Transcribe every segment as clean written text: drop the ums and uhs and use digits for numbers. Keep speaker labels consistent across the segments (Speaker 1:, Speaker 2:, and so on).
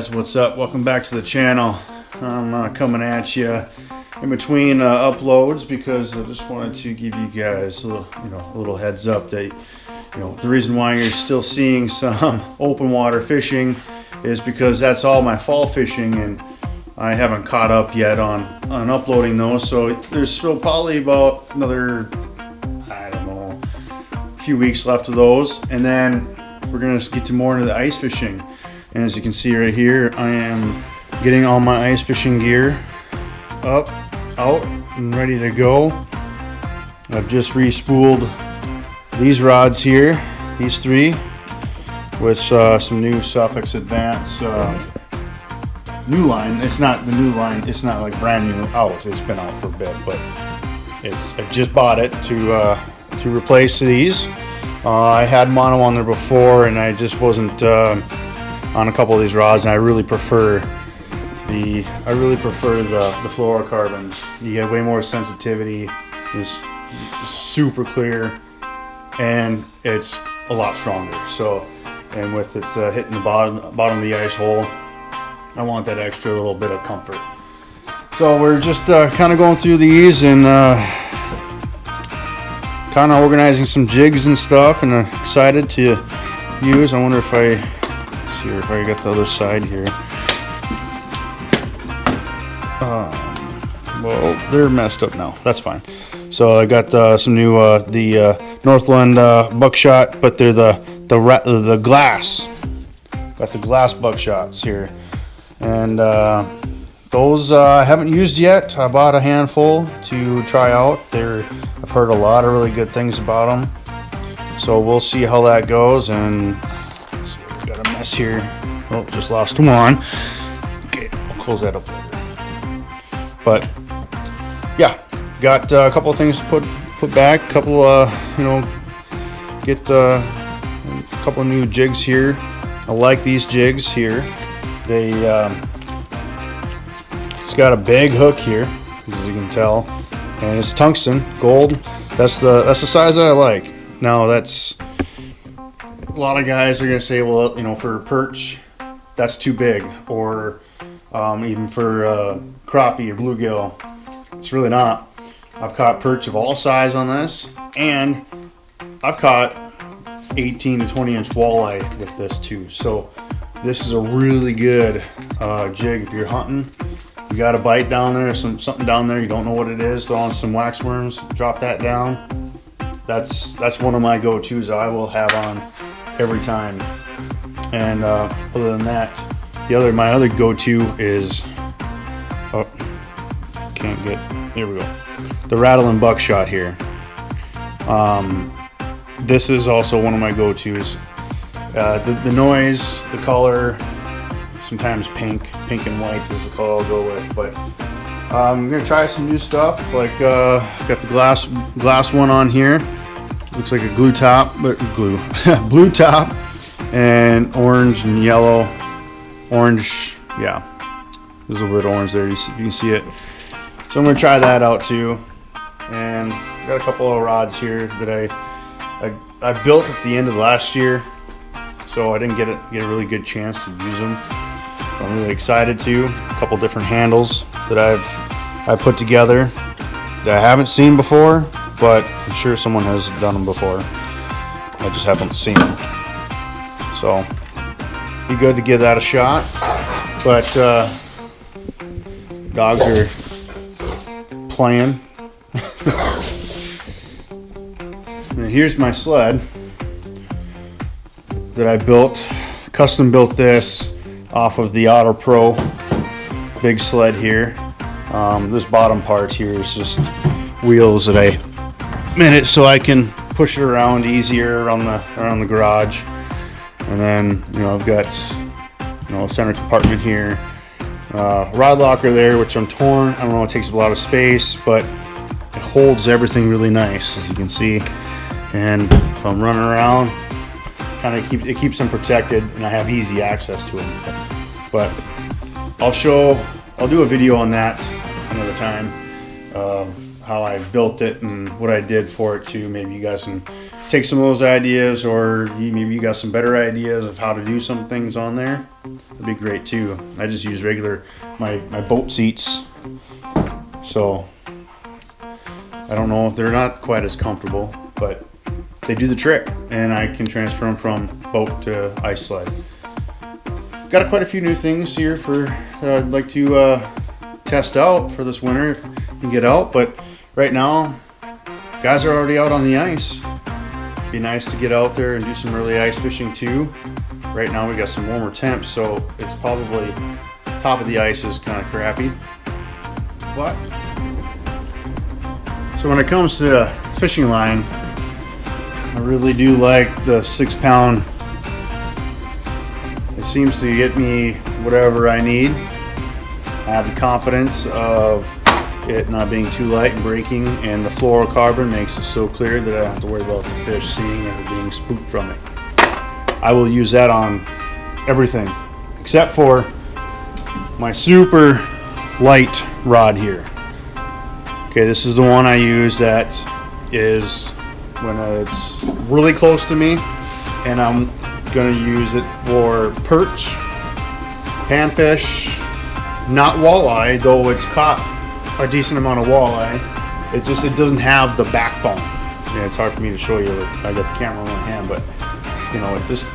Speaker 1: guys, what's up? Welcome back to the channel. I'm coming at you in between uploads because I just wanted to give you guys a little heads up that the reason why you're still seeing some open water fishing is because that's all my fall fishing, and I haven't caught up yet on uploading those. So there's still probably about another, I don't know, a few weeks left of those, and then we're gonna get to more into the ice fishing. And as you can see right here, I am getting all my ice fishing gear up, out, and ready to go. I've just re-spooled these rods here, these three, with some new Suffix Advance new line. It's not the new line, it's not like brand new out, it's been out for a bit, but I just bought it to replace these. I had mono on there before, and I just wasn't on a couple of these rods, and I really prefer the fluorocarbons. You get way more sensitivity, it's super clear, and it's a lot stronger. So, and with it hitting the bottom of the ice hole, I want that extra little bit of comfort. So we're just kind of going through these and kind of organizing some jigs and stuff, and I'm excited to use. I wonder if I got the other side here. Well, they're messed up now. That's fine. So I got some new the Northland Buckshot, but they're the glass. Got the glass Buckshots here, and those I haven't used yet. I bought a handful to try out. I've heard a lot of really good things about them, so we'll see how that goes. And let's see, we got a mess here. Oh, just lost one. Okay, I'll close that up later. But yeah, got a couple of things to put back. A couple get a couple of new jigs here. I like these jigs here. It's got a big hook here, as you can tell, and it's tungsten gold. That's the size that I like. Now that's, a lot of guys are gonna say, well, for perch, that's too big, or even for crappie or bluegill, it's really not. I've caught perch of all size on this, and I've caught 18 to 20 inch walleye with this too. So this is a really good jig if you're hunting. You got a bite down there, something down there, you don't know what it is, throw on some wax worms, drop that down. That's one of my go-tos I will have on every time. And other than that, my other go-to is, here we go, the Rattling Buckshot here. This is also one of my go-tos. The noise, the color, sometimes pink and white is the color I'll go with. But I'm gonna try some new stuff. Like got the glass one on here. Looks like a glue top, but blue top, and orange and yellow. Orange, yeah. There's a little bit of orange there. You can see it. So I'm gonna try that out too. And got a couple of rods here that I built at the end of last year, so I didn't get a really good chance to use them. I'm really excited to. A couple different handles that I put together that I haven't seen before, but I'm sure someone has done them before. I just haven't seen them. So be good to give that a shot. But dogs are playing. And here's my sled that I built. Custom built this off of the Auto Pro big sled here. This bottom part here is just wheels that I made it so I can push it around easier around the garage. And then I've got a center compartment here, rod locker there, which I'm torn. I don't know, it takes up a lot of space, but it holds everything really nice, as you can see. And if I'm running around, it keeps them protected, and I have easy access to them. But I'll do a video on that another time. how I built it and what I did for it too. Maybe you guys can take some of those ideas, or maybe you got some better ideas of how to do some things on there. That'd be great too. I just use regular my boat seats, so I don't know if they're not quite as comfortable, but they do the trick, and I can transfer them from boat to ice sled. Got quite a few new things here for I'd like to test out for this winter if you can get out, but right now guys are already out on the ice. Be nice to get out there and do some early ice fishing too. Right now we got some warmer temps, so it's probably top of the ice is kind of crappy. But so when it comes to fishing line, I really do like the 6-pound. It seems to get me whatever I need. I have the confidence of it not being too light and breaking, and the fluorocarbon makes it so clear that I don't have to worry about the fish seeing it or being spooked from it. I will use that on everything except for my super light rod here. Okay, this is the one I use that is when it's really close to me, and I'm gonna use it for perch, panfish, not walleye, though it's caught a decent amount of walleye. It doesn't have the backbone. Yeah, it's hard for me to show you. I got the camera in one hand, but you know, it just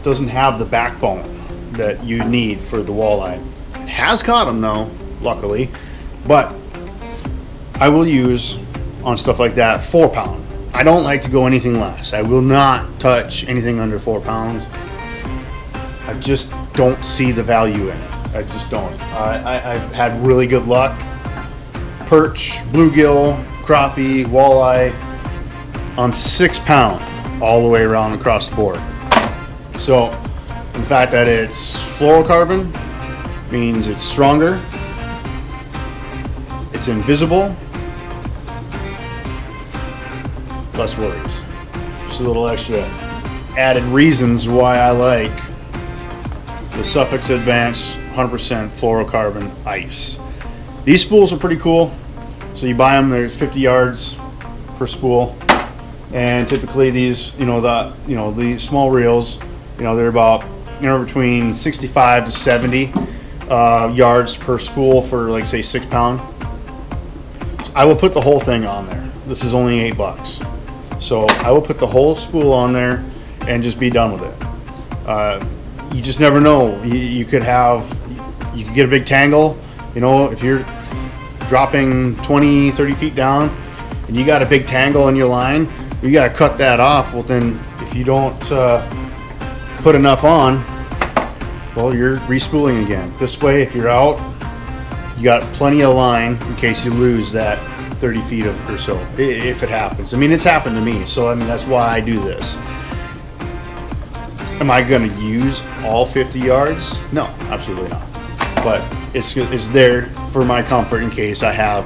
Speaker 1: doesn't have the backbone that you need for the walleye. It has caught them though, luckily, but I will use on stuff like that 4-pound. I don't like to go anything less. I will not touch anything under 4 pounds. I just don't see the value in it. I just don't. I've had really good luck. Perch, bluegill, crappie, walleye on 6-pound all the way around across the board. So the fact that it's fluorocarbon means it's stronger, it's invisible, less worries. Just a little extra added reasons why I like the Suffix Advanced 100% fluorocarbon ice. These spools are pretty cool. So you buy them, there's 50 yards per spool, and typically these, the small reels, they're about between 65 to 70 yards per spool for, like, say, 6-pound. I will put the whole thing on there. This is only $8. So I will put the whole spool on there and just be done with it. You just never know. You could get a big tangle. If you're dropping 20, 30 feet down and you got a big tangle in your line, you got to cut that off. Well, then if you don't put enough on, well, you're respooling again. This way, if you're out, you got plenty of line in case you lose that 30 feet or so, if it happens. I mean, it's happened to me, so that's why I do this. Am I going to use all 50 yards? No, absolutely not. But it's there for my comfort in case I have,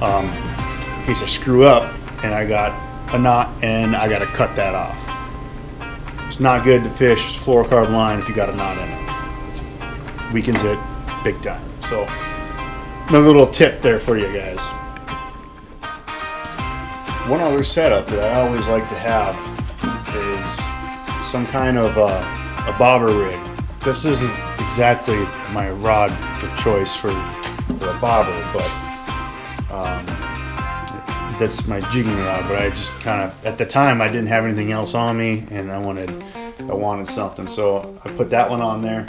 Speaker 1: in case I screw up and I got a knot and I got to cut that off. It's not good to fish fluorocarbon line if you got a knot in it. It weakens it big time. So another little tip there for you guys. One other setup that I always like to have is some kind of a bobber rig. This isn't exactly my rod of choice for a bobber, but that's my jigging rod. But I just kind of, at the time, I didn't have anything else on me, and I wanted something, so I put that one on there.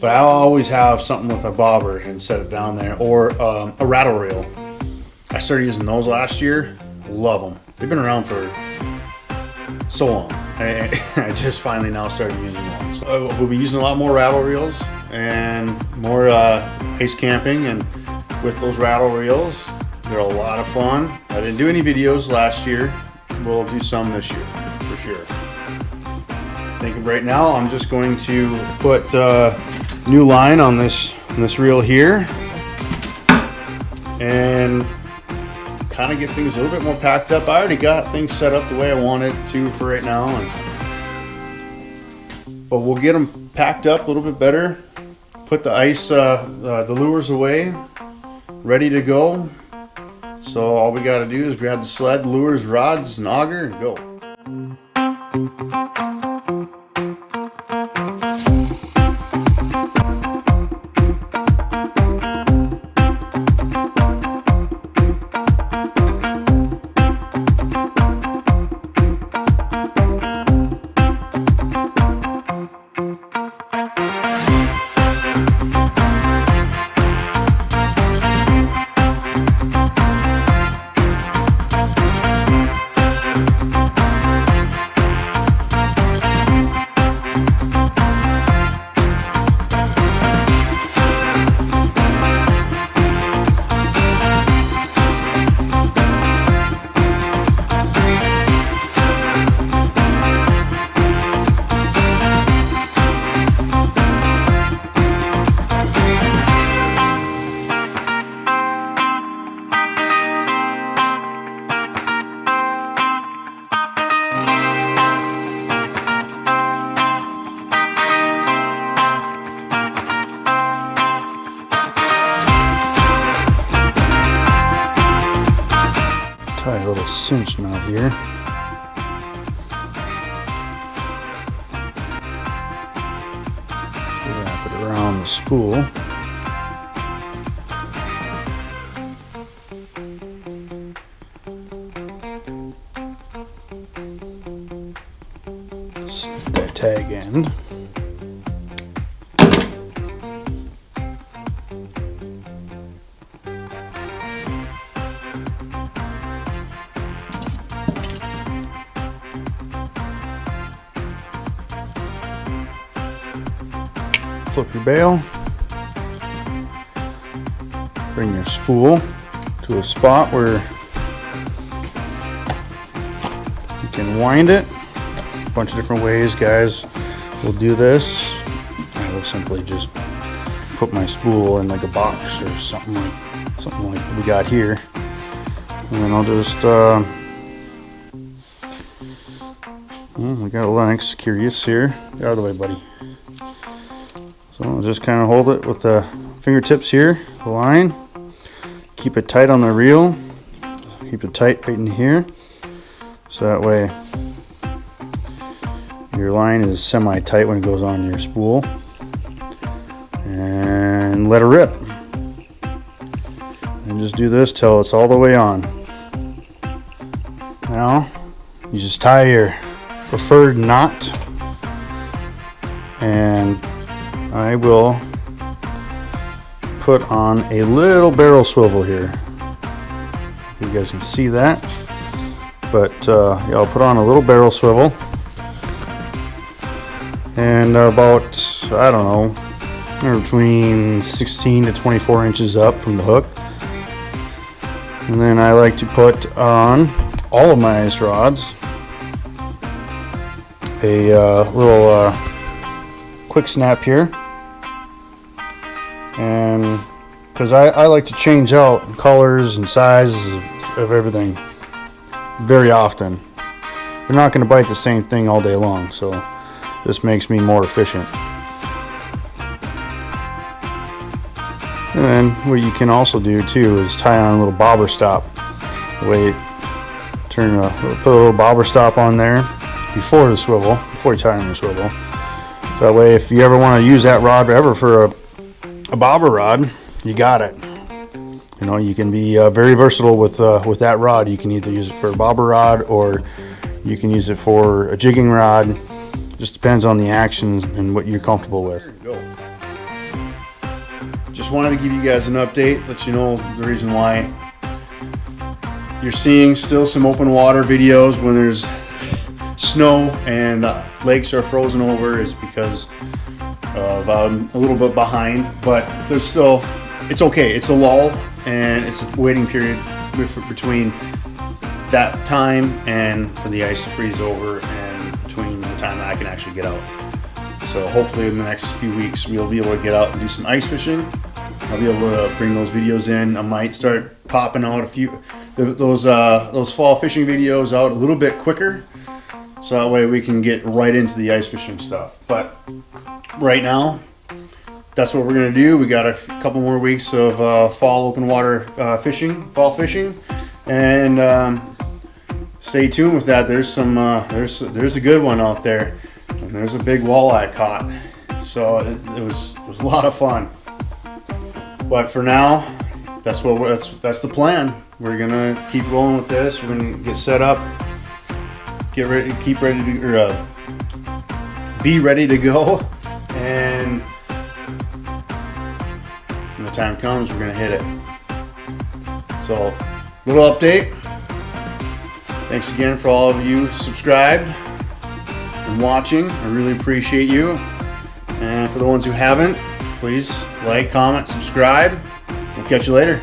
Speaker 1: But I'll always have something with a bobber and set it down there, or a rattle reel. I started using those last year. Love them. They've been around for so long. I just finally now started using one. So we'll be using a lot more rattle reels and more ice camping, and with those rattle reels, they're a lot of fun. I didn't do any videos last year. We'll do some this year for sure. Thinking right now, I'm just going to put new line on this reel here and kind of get things a little bit more packed up. I already got things set up the way I wanted to for right now, but we'll get them packed up a little bit better. Put the ice, the lures away, ready to go. So all we got to do is grab the sled, lures, rods, and auger and go. Tie a little cinch knot here. Wrap it around the spool. Snip that tag end. Flip your bail, bring your spool to a spot where you can wind it. A bunch of different ways, guys, will do this. I will simply just put my spool in like a box or something like we got here, and then I'll just we got a Lennox Curious here. Get out of the way, buddy. So I'll just kind of hold it with the fingertips here, the line. Keep it tight on the reel. Keep it tight right in here. So that way your line is semi-tight when it goes on your spool. And let it rip. And just do this till it's all the way on. Now you just tie your preferred knot, and I will put on a little barrel swivel here. You guys can see that, but yeah, I'll put on a little barrel swivel, and about, I don't know, between 16 to 24 inches up from the hook. And then I like to put on all of my ice rods a little quick snap here, and because I like to change out colors and sizes of everything very often. They're not going to bite the same thing all day long, so this makes me more efficient. And then what you can also do too is tie on a little bobber stop. Put a little bobber stop on there before the swivel, before you tie on the swivel. So that way, if you ever want to use that rod ever for a bobber rod, you got it. You know, you can be very versatile with that rod. You can either use it for a bobber rod or you can use it for a jigging rod. Just depends on the action and what you're comfortable with. Just wanted to give you guys an update, let you know the reason why you're seeing still some open water videos when there's snow and lakes are frozen over is because of I'm a little bit behind, but there's still, it's okay. It's a lull and it's a waiting period between that time and for the ice to freeze over and between the time that I can actually get out. So hopefully in the next few weeks we'll be able to get out and do some ice fishing. I'll be able to bring those videos in. I might start popping out a few those fall fishing videos out a little bit quicker, so that way we can get right into the ice fishing stuff. But right now, that's what we're gonna do. We got a couple more weeks of fall open water fall fishing, and stay tuned with that. There's some there's a good one out there, and there's a big walleye caught. So it was a lot of fun. But for now, that's the plan. We're gonna keep rolling with this. We're gonna get set up, be ready to go, and when the time comes, we're gonna hit it. So, little update. Thanks again for all of you subscribed and watching. I really appreciate you. And for the ones who haven't, please like, comment, subscribe. We'll catch you later.